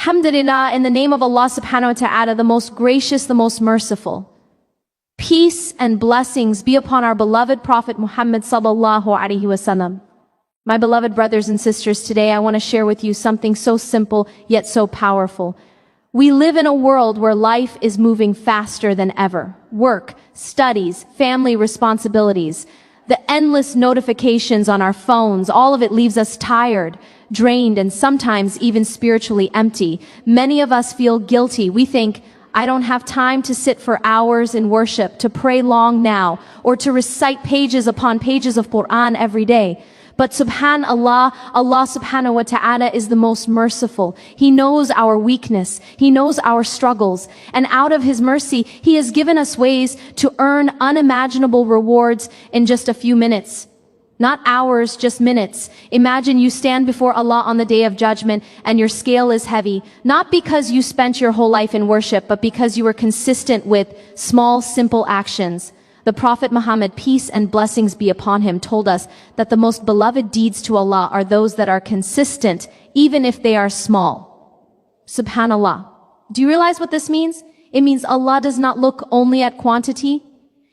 Alhamdulillah, in the name of Allah subhanahu wa ta'ala, the most gracious, the most merciful. Peace and blessings be upon our beloved Prophet Muhammad sallallahu alaihi wasallam. My beloved brothers and sisters, today I want to share with you something so simple yet so powerful. We live in a world where life is moving faster than ever. Work, studies, family responsibilities, the endless notifications on our phones, all of it leaves us tired, drained, and sometimes even spiritually empty. Many of us feel guilty. We think, I don't have time to sit for hours in worship, to pray long now, or to recite pages upon pages of Quran every day. But subhanallah, Allah subhanahu wa ta'ala is the most merciful. He knows our weakness. He knows our struggles. And out of His mercy, He has given us ways to earn unimaginable rewards in just a few minutes. Not hours, just minutes. Imagine you stand before Allah on the day of judgment and your scale is heavy. Not because you spent your whole life in worship, but because you were consistent with small, simple actions. The Prophet Muhammad, peace and blessings be upon him, told us that the most beloved deeds to Allah are those that are consistent, even if they are small. Subhanallah. Do you realize what this means? It means Allah does not look only at quantity.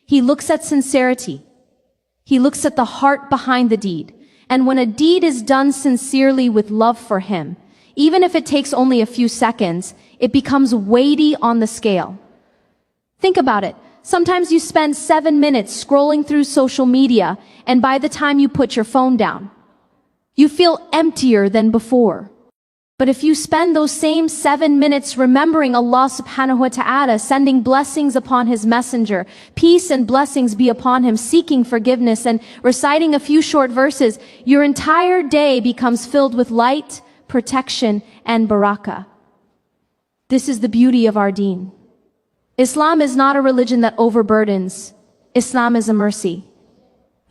He looks at sincerity. He looks at the heart behind the deed. And when a deed is done sincerely with love for Him, even if it takes only a few seconds, it becomes weighty on the scale. Think about it. Sometimes you spend 7 minutes scrolling through social media, and by the time you put your phone down, you feel emptier than before. But if you spend those same 7 minutes remembering Allah subhanahu wa ta'ala, sending blessings upon His messenger, peace and blessings be upon him, seeking forgiveness and reciting a few short verses, your entire day becomes filled with light, protection, and barakah. This is the beauty of our deen. Islam is not a religion that overburdens. Islam is a mercy.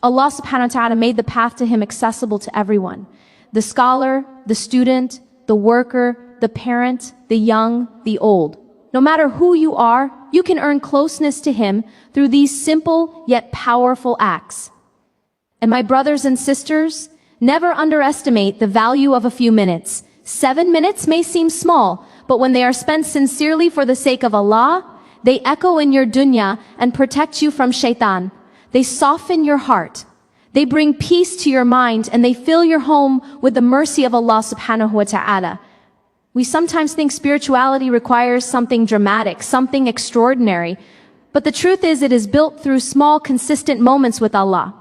Allah subhanahu wa ta'ala made the path to Him accessible to everyone. The scholar, the student, the worker, the parent, the young, the old. No matter who you are, you can earn closeness to Him through these simple yet powerful acts. And my brothers and sisters, never underestimate the value of a few minutes. 7 minutes may seem small, but when they are spent sincerely for the sake of Allah, they echo in your dunya and protect you from shaitan. They soften your heart. They bring peace to your mind and they fill your home with the mercy of Allah subhanahu wa ta'ala. We sometimes think spirituality requires something dramatic, something extraordinary. But the truth is it is built through small, consistent moments with Allah.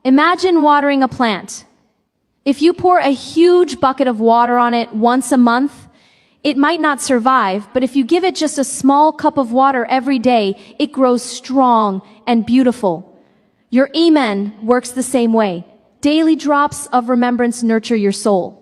Imagine watering a plant. If you pour a huge bucket of water on it once a month, it might not survive, but if you give it just a small cup of water every day, it grows strong and beautiful. Your iman works the same way. Daily drops of remembrance nurture your soul.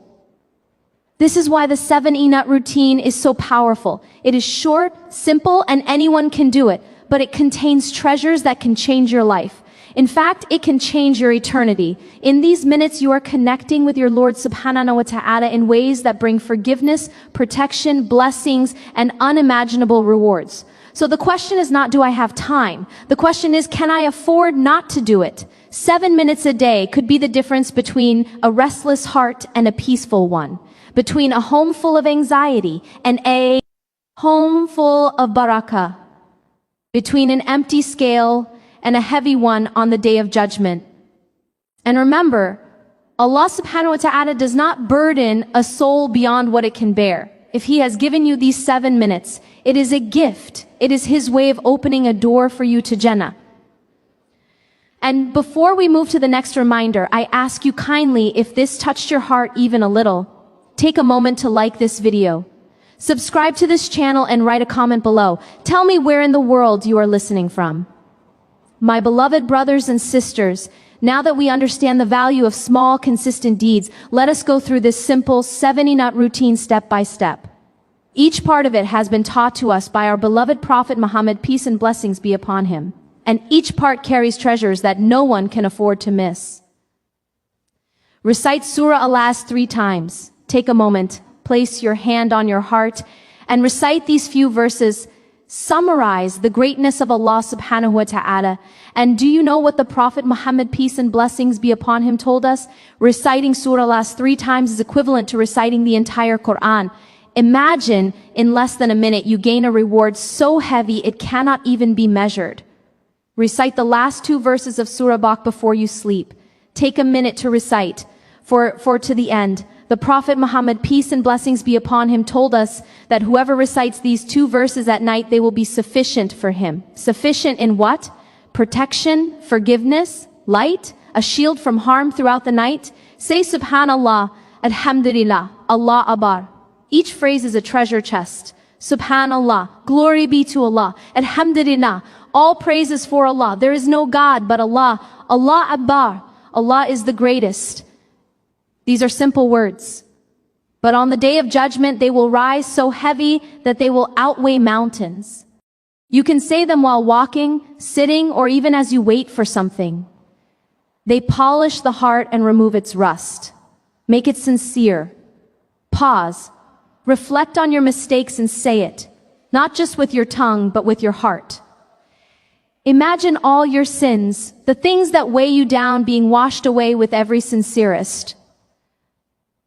This is why the 7 Inat routine is so powerful. It is short, simple, and anyone can do it, but it contains treasures that can change your life. In fact, it can change your eternity. In these minutes, you are connecting with your Lord subhanahu wa ta'ala in ways that bring forgiveness, protection, blessings, and unimaginable rewards. So the question is not, do I have time? The question is, can I afford not to do it? 7 minutes a day could be the difference between a restless heart and a peaceful one, between a home full of anxiety and a home full of barakah, between an empty scale and a heavy one on the day of judgment. And remember, Allah subhanahu wa ta'ala does not burden a soul beyond what it can bear. If He has given you these 7 minutes, it is a gift. It is His way of opening a door for you to Jannah. And before we move to the next reminder, I ask you kindly, if this touched your heart even a little, take a moment to like this video. Subscribe to this channel and write a comment below. Tell me where in the world you are listening from. My beloved brothers and sisters, now that we understand the value of small, consistent deeds, let us go through this simple 7 Inat routine step by step. Each part of it has been taught to us by our beloved Prophet Muhammad, peace and blessings be upon him. And each part carries treasures that no one can afford to miss. Recite Surah Al-As 3 times. Take a moment, place your hand on your heart, and recite these few verses. Summarize the greatness of Allah subhanahu wa ta'ala. And do you know what the Prophet Muhammad, peace and blessings be upon him, told us? Reciting Surah Al-As 3 times is equivalent to reciting the entire Quran. Imagine, in less than a minute, you gain a reward so heavy it cannot even be measured. Recite the last 2 verses of Surah Baq before you sleep. Take a minute to recite, for to the end. The Prophet Muhammad, peace and blessings be upon him, told us that whoever recites these 2 verses at night, they will be sufficient for him. Sufficient in what? Protection, forgiveness, light, a shield from harm throughout the night. Say Subhanallah, Alhamdulillah, Allah Akbar. Each phrase is a treasure chest. Subhanallah, glory be to Allah. Alhamdulillah, all praises for Allah. There is no God but Allah. Allah Akbar, Allah is the greatest. These are simple words. But on the day of judgment, they will rise so heavy that they will outweigh mountains. You can say them while walking, sitting, or even as you wait for something. They polish the heart and remove its rust. Make it sincere. Pause. Reflect on your mistakes and say it, not just with your tongue, but with your heart. Imagine all your sins, the things that weigh you down, being washed away with every sincerest.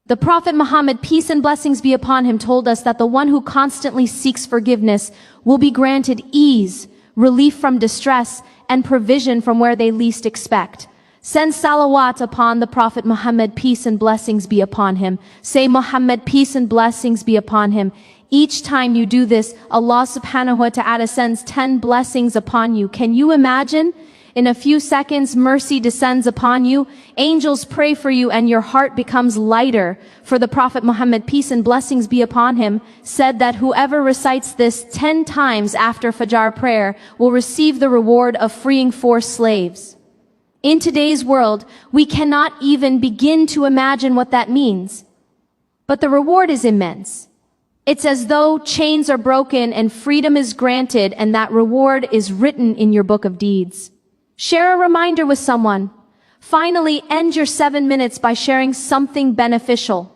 The Prophet Muhammad, peace and blessings be upon him, told us that the one who constantly seeks forgiveness will be granted ease, relief from distress, and provision from where they least expect. Send salawat upon the Prophet Muhammad, peace and blessings be upon him. Say, Muhammad, peace and blessings be upon him. Each time you do this, Allah subhanahu wa ta'ala sends 10 blessings upon you. Can you imagine? In a few seconds, mercy descends upon you. Angels pray for you and your heart becomes lighter. For the Prophet Muhammad, peace and blessings be upon him, said that whoever recites this 10 times after Fajr prayer will receive the reward of freeing 4 slaves. In today's world, we cannot even begin to imagine what that means. But the reward is immense. It's as though chains are broken and freedom is granted, and that reward is written in your book of deeds. Share a reminder with someone. Finally, end your 7 minutes by sharing something beneficial.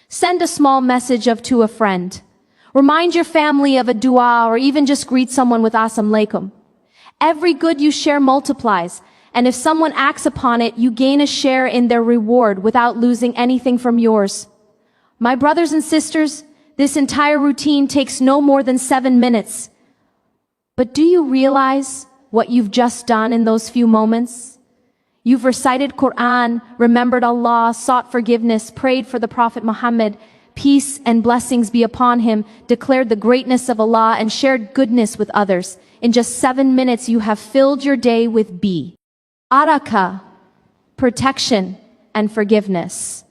Send a small message to a friend. Remind your family of a dua, or even just greet someone with Assalamu alaikum. Every good you share multiplies, and if someone acts upon it, you gain a share in their reward without losing anything from yours. My brothers and sisters, this entire routine takes no more than 7 minutes. But do you realize what you've just done in those few moments? You've recited Quran, remembered Allah, sought forgiveness, prayed for the Prophet Muhammad, peace and blessings be upon him, declared the greatness of Allah, and shared goodness with others. In just 7 minutes, you have filled your day with Araka, protection, and forgiveness.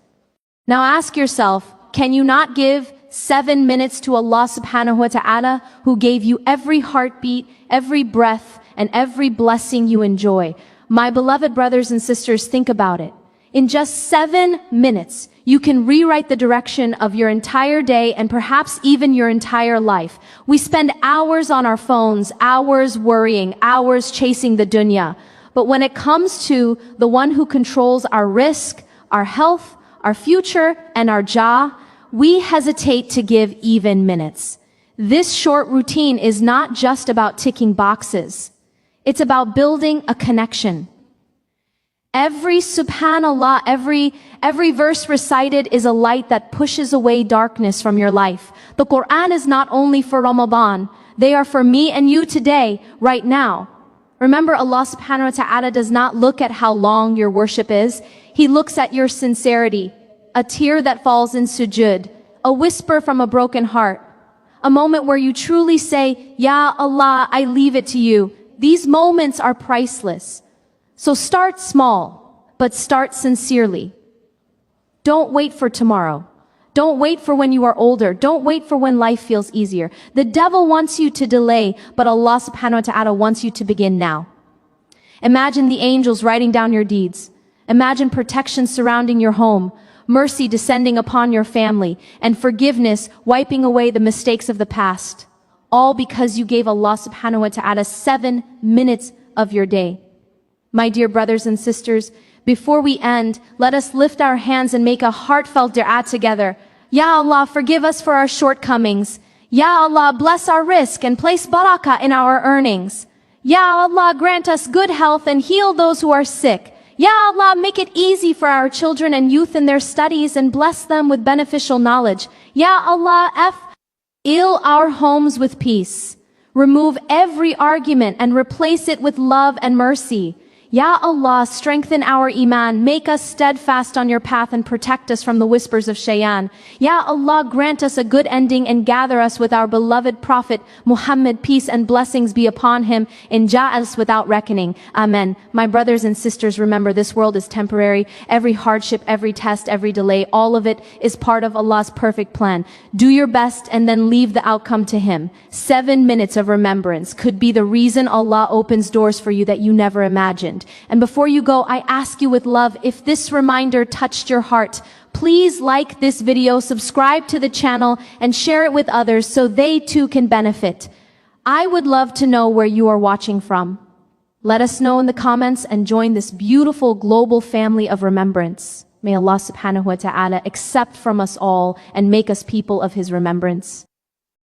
Now ask yourself, can you not give 7 minutes to Allah subhanahu wa ta'ala, who gave you every heartbeat, every breath, and every blessing you enjoy? My beloved brothers and sisters, think about it. In just 7 minutes, you can rewrite the direction of your entire day and perhaps even your entire life. We spend hours on our phones, hours worrying, hours chasing the dunya. But when it comes to the one who controls our risk, our health, our future, and our jah, we hesitate to give even minutes. This short routine is not just about ticking boxes. It's about building a connection. Every subhanallah, every verse recited is a light that pushes away darkness from your life. The Quran is not only for Ramadan. They are for me and you today, right now. Remember, Allah subhanahu wa ta'ala does not look at how long your worship is. He looks at your sincerity. A tear that falls in sujud. A whisper from a broken heart. A moment where you truly say, Ya Allah, I leave it to you. These moments are priceless. So start small, but start sincerely. Don't wait for tomorrow. Don't wait for when you are older. Don't wait for when life feels easier. The devil wants you to delay, but Allah subhanahu wa ta'ala wants you to begin now. Imagine the angels writing down your deeds. Imagine protection surrounding your home, mercy descending upon your family, and forgiveness wiping away the mistakes of the past. All because you gave Allah subhanahu wa ta'ala 7 minutes of your day. My dear brothers and sisters, before we end, let us lift our hands and make a heartfelt dua together. Ya Allah, forgive us for our shortcomings. Ya Allah, bless our risk and place barakah in our earnings. Ya Allah, grant us good health and heal those who are sick. Ya Allah, make it easy for our children and youth in their studies and bless them with beneficial knowledge. Ya Allah, fill our homes with peace. Remove every argument and replace it with love and mercy. Ya Allah, strengthen our iman, make us steadfast on your path and protect us from the whispers of shaytan. Ya Allah, grant us a good ending and gather us with our beloved Prophet Muhammad, peace and blessings be upon him, in Ja'as without reckoning. Amen. My brothers and sisters, remember this world is temporary. Every hardship, every test, every delay, all of it is part of Allah's perfect plan. Do your best and then leave the outcome to him. 7 minutes of remembrance could be the reason Allah opens doors for you that you never imagined. And before you go, I ask you with love, if this reminder touched your heart, please like this video, subscribe to the channel, and share it with others so they too can benefit. I would love to know where you are watching from. Let us know in the comments and join this beautiful global family of remembrance. May Allah subhanahu wa ta'ala accept from us all and make us people of his remembrance.